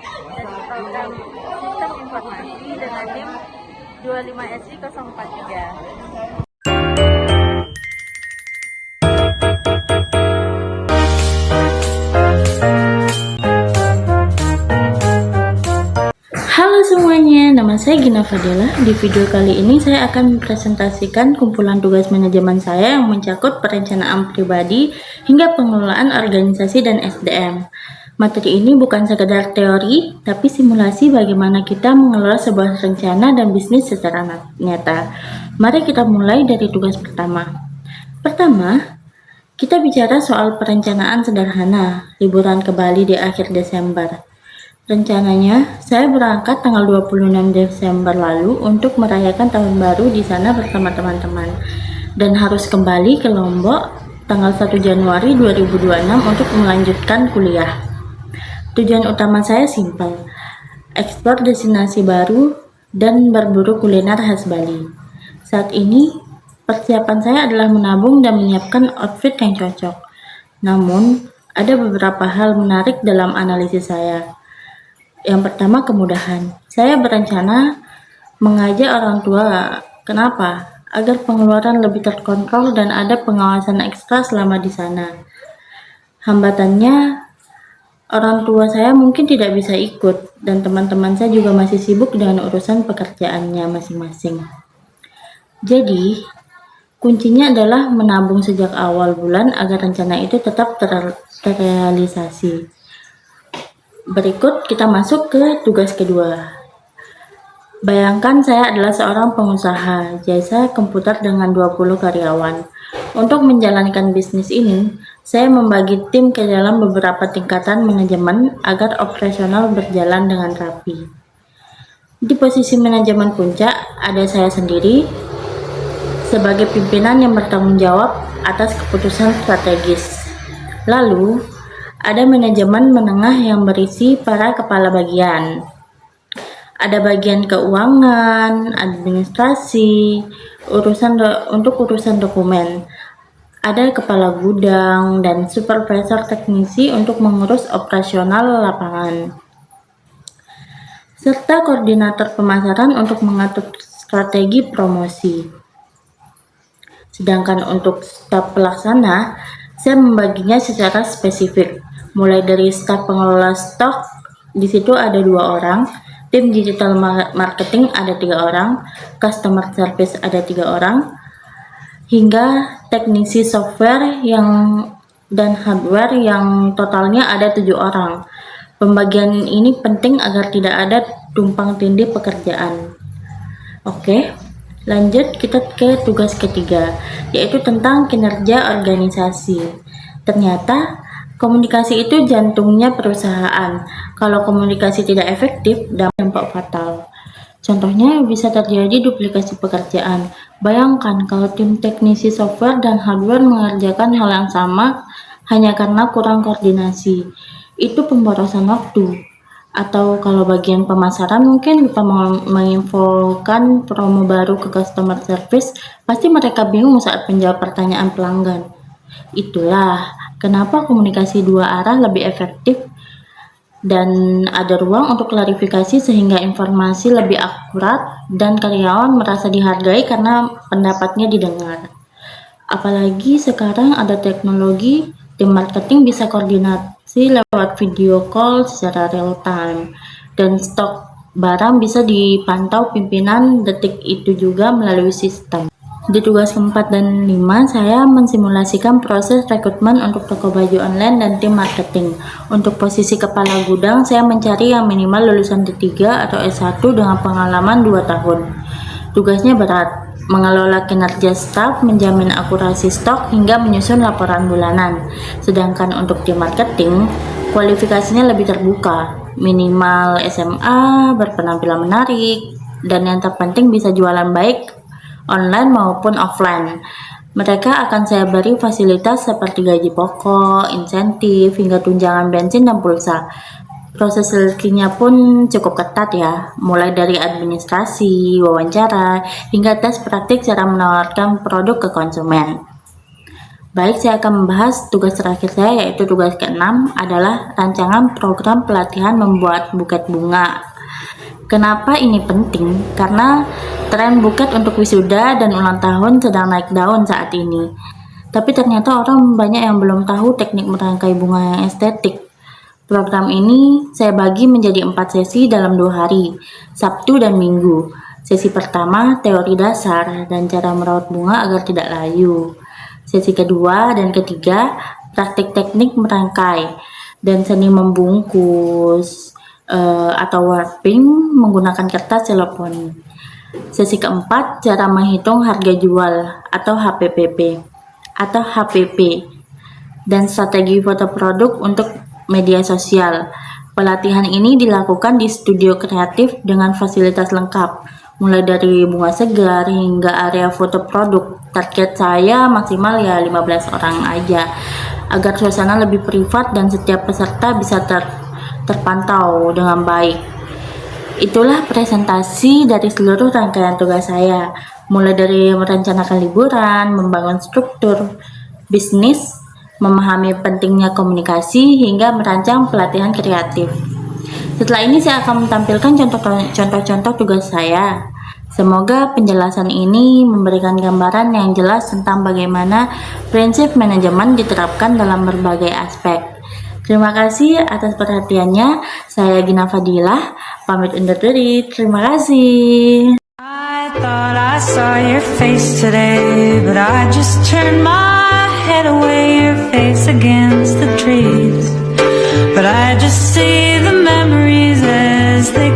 program sistem informasi dengan NIM 25SI043. Halo semuanya, nama saya Gina Fadela. Di video kali ini saya akan mempresentasikan kumpulan tugas manajemen saya yang mencakup perencanaan pribadi hingga pengelolaan organisasi dan SDM. Materi ini bukan sekedar teori, tapi simulasi bagaimana kita mengelola sebuah rencana dan bisnis secara nyata. Mari kita mulai dari tugas pertama. Pertama, kita bicara soal perencanaan sederhana, liburan ke Bali di akhir Desember. Rencananya, saya berangkat tanggal 26 Desember lalu untuk merayakan tahun baru di sana bersama teman-teman dan harus kembali ke Lombok tanggal 1 Januari 2026 untuk melanjutkan kuliah. Tujuan utama saya simpel, eksplor destinasi baru dan berburu kuliner khas Bali. Saat ini, persiapan saya adalah menabung dan menyiapkan outfit yang cocok. Namun, ada beberapa hal menarik dalam analisis saya. Yang pertama, kemudahan. Saya berencana mengajak orang tua. Kenapa? Agar pengeluaran lebih terkontrol dan ada pengawasan ekstra selama di sana. Hambatannya, orang tua saya mungkin tidak bisa ikut, dan teman-teman saya juga masih sibuk dengan urusan pekerjaannya masing-masing. Jadi, kuncinya adalah menabung sejak awal bulan agar rencana itu tetap terrealisasi. Berikut kita masuk ke tugas kedua. Bayangkan saya adalah seorang pengusaha jasa komputer dengan 20 karyawan. Untuk menjalankan bisnis ini, saya membagi tim ke dalam beberapa tingkatan manajemen agar operasional berjalan dengan rapi. Di posisi manajemen puncak, ada saya sendiri sebagai pimpinan yang bertanggung jawab atas keputusan strategis. Lalu, ada manajemen menengah yang berisi para kepala bagian. Ada bagian keuangan, administrasi, untuk urusan dokumen. Ada kepala gudang dan supervisor teknisi untuk mengurus operasional lapangan. Serta koordinator pemasaran untuk mengatur strategi promosi. Sedangkan untuk staf pelaksana, saya membaginya secara spesifik. Mulai dari staf pengelola stok, di situ ada 2 orang, tim digital marketing ada 3 orang, customer service ada 3 orang, hingga teknisi software dan hardware yang totalnya ada 7 orang. Pembagian ini penting agar tidak ada tumpang tindih pekerjaan. Oke, lanjut kita ke tugas ketiga, yaitu tentang kinerja organisasi. Ternyata komunikasi itu jantungnya perusahaan. Kalau komunikasi tidak efektif, dampak fatal. Contohnya bisa terjadi duplikasi pekerjaan. Bayangkan kalau tim teknisi software dan hardware mengerjakan hal yang sama hanya karena kurang koordinasi. Itu pemborosan waktu. Atau kalau bagian pemasaran mungkin lupa menginfokan promo baru ke customer service, pasti mereka bingung saat menjawab pertanyaan pelanggan. Itulah kenapa komunikasi 2 arah lebih efektif dan ada ruang untuk klarifikasi sehingga informasi lebih akurat dan karyawan merasa dihargai karena pendapatnya didengar. Apalagi sekarang ada teknologi, tim marketing bisa koordinasi lewat video call secara real time dan stok barang bisa dipantau pimpinan detik itu juga melalui sistem. Di tugas keempat dan 5, saya mensimulasikan proses rekrutmen untuk toko baju online dan tim marketing. Untuk posisi kepala gudang, saya mencari yang minimal lulusan D3 atau S1 dengan pengalaman 2 tahun. Tugasnya berat, mengelola kinerja staf, menjamin akurasi stok, hingga menyusun laporan bulanan. Sedangkan untuk tim marketing, kualifikasinya lebih terbuka, minimal SMA, berpenampilan menarik, dan yang terpenting bisa jualan baik online maupun offline. Mereka akan saya beri fasilitas seperti gaji pokok, insentif, hingga tunjangan bensin dan pulsa. Proses seleksinya pun cukup ketat ya, mulai dari administrasi, wawancara, hingga tes praktik cara menawarkan produk ke konsumen. Baik, saya akan membahas tugas terakhir saya, yaitu tugas ke-6 adalah rancangan program pelatihan membuat buket bunga. Kenapa ini penting? Karena tren buket untuk wisuda dan ulang tahun sedang naik daun saat ini. Tapi ternyata orang banyak yang belum tahu teknik merangkai bunga yang estetik. Program ini saya bagi menjadi 4 sesi dalam 2 hari, Sabtu dan Minggu. Sesi pertama, teori dasar dan cara merawat bunga agar tidak layu. Sesi kedua dan ketiga, praktik teknik merangkai dan seni membungkus atau warping menggunakan kertas celopon. Sesi keempat, cara menghitung harga jual atau HPP dan strategi foto produk untuk media sosial. Pelatihan ini dilakukan di studio kreatif dengan fasilitas lengkap, mulai dari bunga segar hingga area foto produk. Target saya maksimal ya 15 orang aja, agar suasana lebih privat dan setiap peserta bisa terpantau dengan baik. Itulah presentasi dari seluruh rangkaian tugas saya, mulai dari merencanakan liburan, membangun struktur bisnis, memahami pentingnya komunikasi, hingga merancang pelatihan kreatif. Setelah ini saya akan menampilkan contoh-contoh tugas saya. Semoga penjelasan ini memberikan gambaran yang jelas tentang bagaimana prinsip manajemen diterapkan dalam berbagai aspek. Terima kasih atas perhatiannya. Saya Gina Fadilah, pamit undur diri. Terima kasih. I thought I saw your face today, but I just turned my head away, your face against the trees. But I just see the memories as they